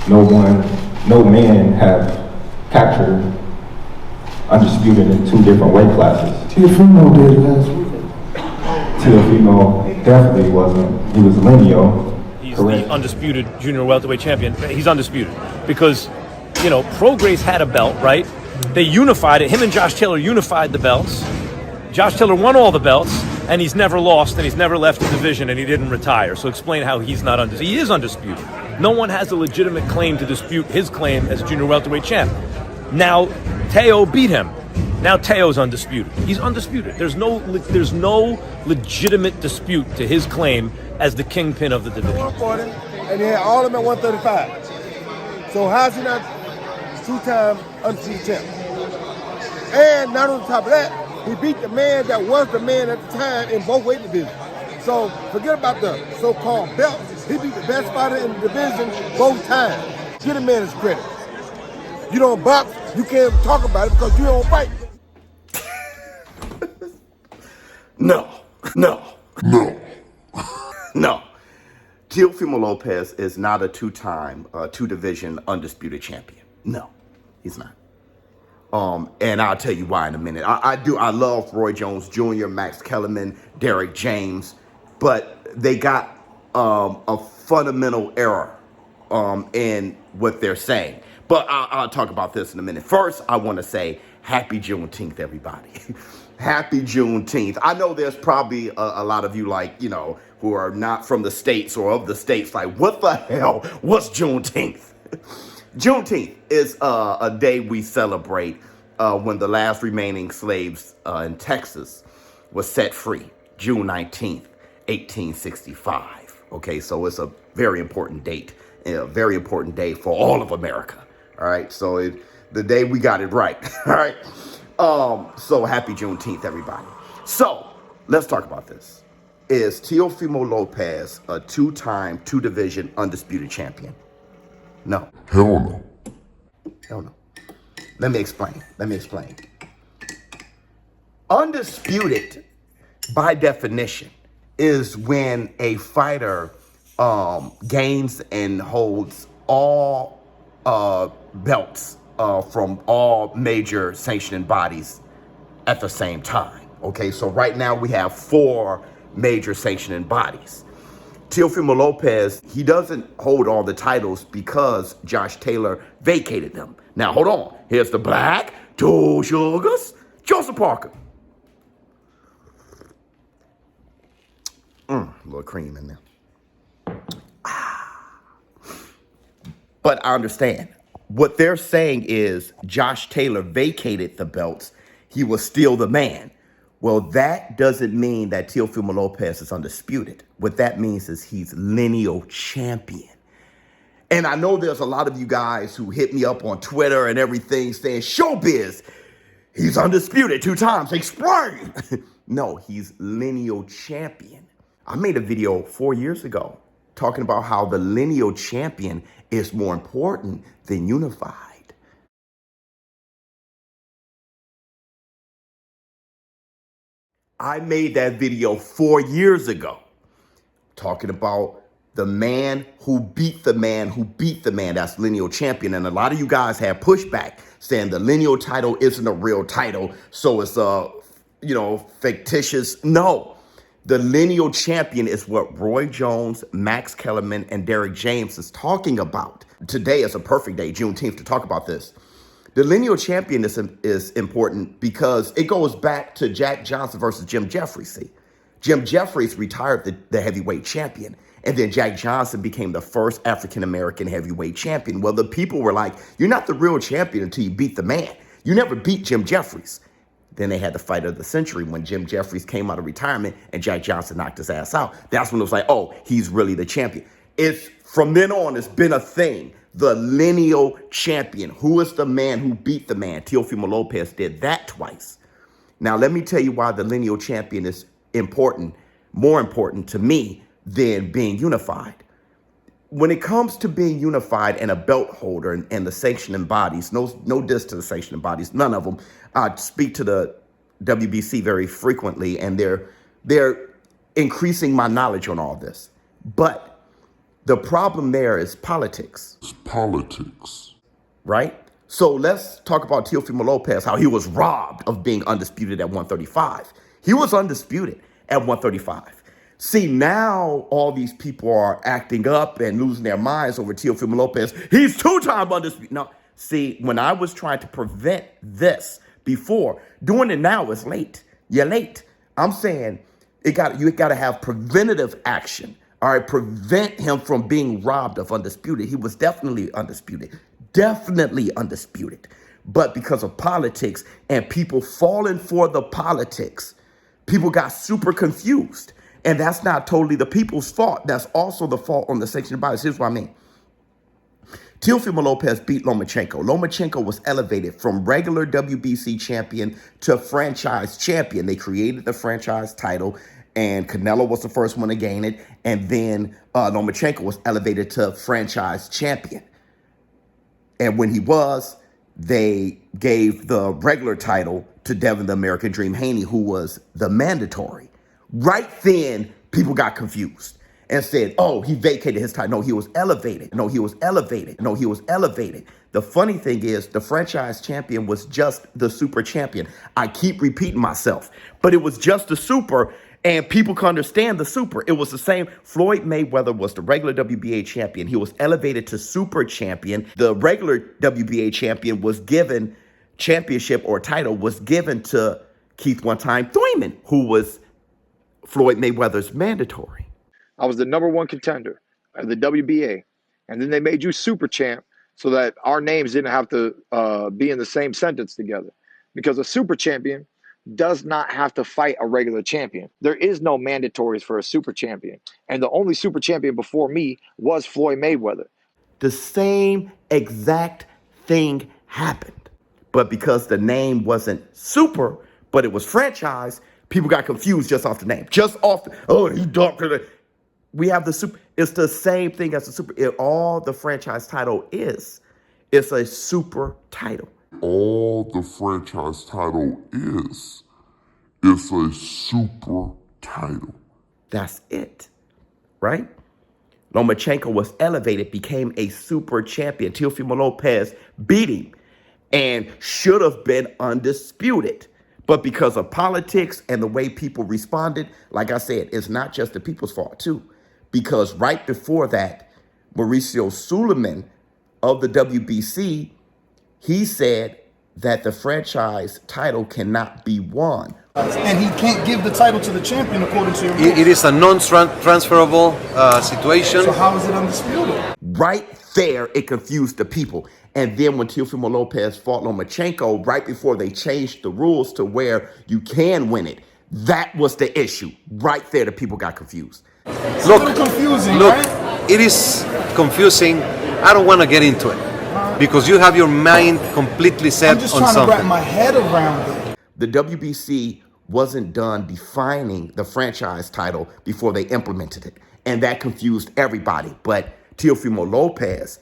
no man have captured Undisputed in 2 different weight classes. Teofimo did last week. Teofimo definitely wasn't. He was lineal. He's correct. the undisputed junior welterweight champion. He's undisputed because, you know, Pro Grace had a belt, right? They unified it. Him and Josh Taylor unified the belts. Josh Taylor won all the belts, and he's never lost, and he's never left the division, and he didn't retire. So explain how he's not undisputed. He is undisputed. No one has a legitimate claim to dispute his claim as junior welterweight champ. Now, Teo beat him. Now Teo's undisputed. He's undisputed. There's no legitimate dispute to his claim as the kingpin of the division. 140, and he had all of them at 135. So how's he not 2-time undisputed champ? And not on top of that, he beat the man that was the man at the time in both weight divisions. So forget about the so-called belts. He beat the best fighter in the division both times. Get a man his credit. You don't box, you can't talk about it because you don't fight. No. Teofimo Lopez is not a 2-time, 2-division undisputed champion. No, he's not. And I'll tell you why in a minute. I love Roy Jones Jr., Max Kellerman, Derek James, but they got a fundamental error in what they're saying. But I'll talk about this in a minute. First, I want to say happy Juneteenth, everybody. Happy Juneteenth. I know there's probably a lot of you who are not from the States or of the States, like, what the hell? What's Juneteenth? Juneteenth is a day we celebrate when the last remaining slaves in Texas was set free, June 19th, 1865. Okay, so it's a very important date, a very important day for all of America. All right, so the day we got it right. All right, so happy Juneteenth, everybody. So let's talk about this. Is Teofimo Lopez a 2-time, 2-division undisputed champion? No. Hell no. Hell no. Let me explain. Undisputed, by definition, is when a fighter gains and holds all belts from all major sanctioning bodies at the same time. Okay, so right now we have 4 major sanctioning bodies. Teofimo Lopez, he doesn't hold all the titles because Josh Taylor vacated them. Now, hold on. Here's the black, 2 sugars, Joseph Parker. A little cream in there. But I understand. What they're saying is Josh Taylor vacated the belts. He was still the man. Well, that doesn't mean that Teofimo Lopez is undisputed. What that means is he's lineal champion. And I know there's a lot of you guys who hit me up on Twitter and everything saying, ShowBizz, he's undisputed 2 times. Explain. No, he's lineal champion. I made a video 4 years ago talking about how the lineal champion is more important than unified. I made that video 4 years ago talking about the man who beat the man who beat the man. That's lineal champion. And a lot of you guys have pushback saying the lineal title isn't a real title, so it's fictitious. No. The lineal champion is what Roy Jones, Max Kellerman, and Derek James is talking about. Today is a perfect day, Juneteenth, to talk about this. The lineal champion is important because it goes back to Jack Johnson versus Jim Jeffries. See, Jim Jeffries retired the heavyweight champion, and then Jack Johnson became the first African-American heavyweight champion. Well, the people were like, you're not the real champion until you beat the man. You never beat Jim Jeffries. Then they had the fight of the century when Jim Jeffries came out of retirement and Jack Johnson knocked his ass out. That's when it was like, oh, he's really the champion. It's from then on, it's been a thing. The lineal champion. Who is the man who beat the man? Teofimo Lopez did that twice. Now, let me tell you why the lineal champion is important, more important to me than being unified. When it comes to being unified and a belt holder and the sanctioning bodies, no diss to the sanctioning bodies, none of them. I speak to the WBC very frequently, and they're increasing my knowledge on all this. But the problem there is politics. politics. Right? So let's talk about Teofimo Lopez, how he was robbed of being undisputed at 135. He was undisputed at 135. See, now all these people are acting up and losing their minds over Teofimo Lopez. He's two-time undisputed. No, see, when I was trying to prevent this before, doing it now is late. You're late. I'm saying you got to have preventative action. All right, prevent him from being robbed of undisputed. He was definitely undisputed. Definitely undisputed. But because of politics and people falling for the politics, people got super confused. And that's not totally the people's fault. That's also the fault on the section of bodies. Here's what I mean. Teofimo Lopez beat Lomachenko. Lomachenko was elevated from regular WBC champion to franchise champion. They created the franchise title, and Canelo was the first one to gain it. And then Lomachenko was elevated to franchise champion. And when he was, they gave the regular title to Devin the American Dream Haney, who was the mandatory. Right then, people got confused and said, oh, he vacated his title. No, he was elevated. No, he was elevated. No, he was elevated. The funny thing is the franchise champion was just the super champion. I keep repeating myself, but it was just the super, and people can understand the super. It was the same. Floyd Mayweather was the regular WBA champion. He was elevated to super champion. The regular WBA champion was given championship or title was given to Keith One Time Thurman, who was Floyd Mayweather's mandatory. I was the #1 contender of the WBA. And then they made you super champ so that our names didn't have to be in the same sentence together. Because a super champion does not have to fight a regular champion. There is no mandatories for a super champion. And the only super champion before me was Floyd Mayweather. The same exact thing happened. But because the name wasn't super, but it was franchise, people got confused just off the name. Just off the, oh, he dunked it. We have the super. It's the same thing as the super. All the franchise title is, it's a super title. All the franchise title is a super title. That's it, right? Lomachenko was elevated, became a super champion. Teofimo Lopez beat him and should have been undisputed. But because of politics and the way people responded, like I said, it's not just the people's fault too. Because right before that, Mauricio Suleiman of the WBC, he said that the franchise title cannot be won. And he can't give the title to the champion according to your rules. It is a non-transferable situation. So how is it undisputed? Right there, it confused the people. And then when Teofimo Lopez fought Lomachenko, right before they changed the rules to where you can win it, that was the issue. Right there, the people got confused. Look, a little confusing, right? It is confusing. I don't want to get into it because you have your mind completely set on something. I'm just trying to wrap my head around it. The WBC wasn't done defining the franchise title before they implemented it. And that confused everybody. But Teofimo Lopez,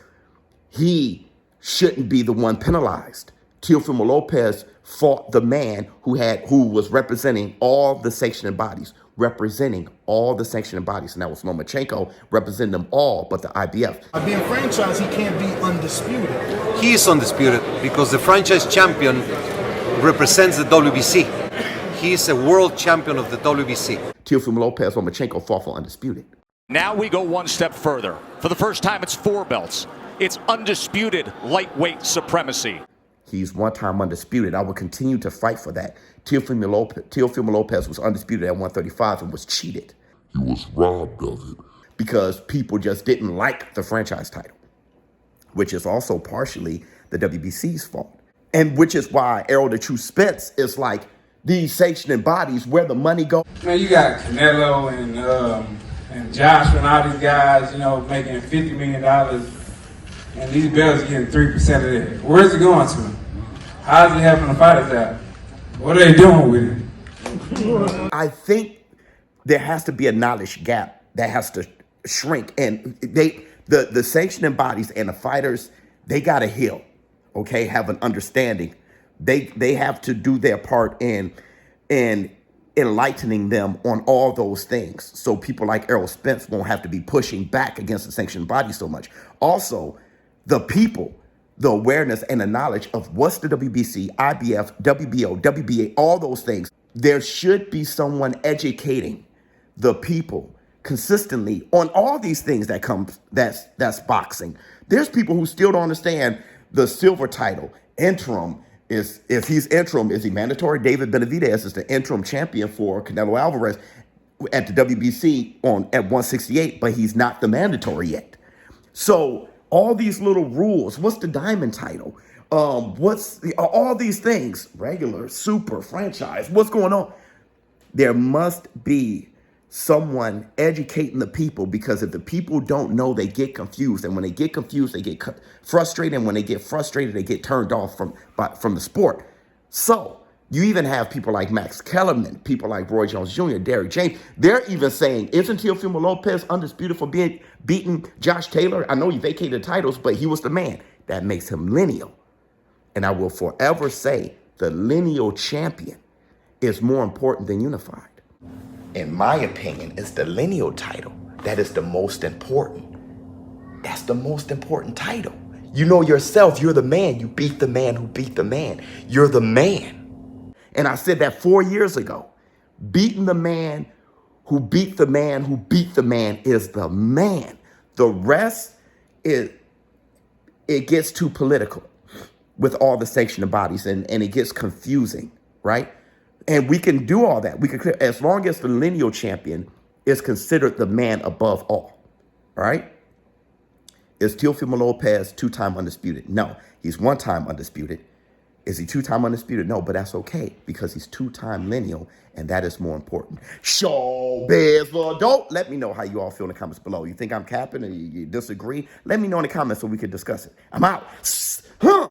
he shouldn't be the one penalized. Teofimo Lopez fought the man who was representing all the sanctioning bodies, and that was Lomachenko, representing them all but the IBF. By being franchised, he can't be undisputed. He is undisputed because the franchise champion represents the WBC. He is a world champion of the WBC. Teofimo Lopez, Lomachenko fought for undisputed. Now we go one step further. For the first time, it's 4 belts. It's undisputed lightweight supremacy. He's one-time undisputed. I will continue to fight for that. Teofimo Lopez was undisputed at 135 and was cheated. He was robbed of it. Because people just didn't like the franchise title, which is also partially the WBC's fault. And which is why Errol the True Spence is like, these sanctioning bodies, where the money go. Man, you got Canelo and Joshua and all these guys, making $50 million, and these belts getting 3% of that. Where's it going to? How's it helping the fighters out? What are they doing with it? I think there has to be a knowledge gap that has to shrink, and the sanctioning bodies and the fighters, they gotta heal, okay, have an understanding. They have to do their part in enlightening them on all those things, so people like Errol Spence won't have to be pushing back against the sanctioned body so much. Also, the people the awareness and the knowledge of what's the WBC, IBF, WBO, WBA, all those things. There should be someone educating the people consistently on all these things that's boxing. There's people who still don't understand the silver title. Interim is, if he's interim, is he mandatory? David Benavidez is the interim champion for Canelo Alvarez at the WBC at 168, but he's not the mandatory yet. So all these little rules, what's the diamond title? All these things, regular, super, franchise, what's going on? There must be someone educating the people, because if the people don't know, they get confused. And when they get confused, they get frustrated. And when they get frustrated, they get turned off from the sport. So you even have people like Max Kellerman, people like Roy Jones Jr., Derrick James. They're even saying, isn't Teofimo Lopez undisputed for beating Josh Taylor? I know he vacated titles, but he was the man. That makes him lineal. And I will forever say the lineal champion is more important than unified. In my opinion, it's the lineal title that is the most important. That's the most important title. You know yourself, you're the man. You beat the man who beat the man. You're the man. And I said that 4 years ago. Beating the man who beat the man who beat the man is the man. The rest, it gets too political with all the sanctioning bodies, and it gets confusing, right? And we can do all that. We can, as long as the lineal champion is considered the man above all, right? Is Teofimo Lopez two-time undisputed? No, he's one-time undisputed. Is he two-time undisputed? No, but that's okay, because he's two-time lineal, and that is more important. ShowBizz, well, don't let me know how you all feel in the comments below. You think I'm capping or you disagree? Let me know in the comments so we can discuss it. I'm out.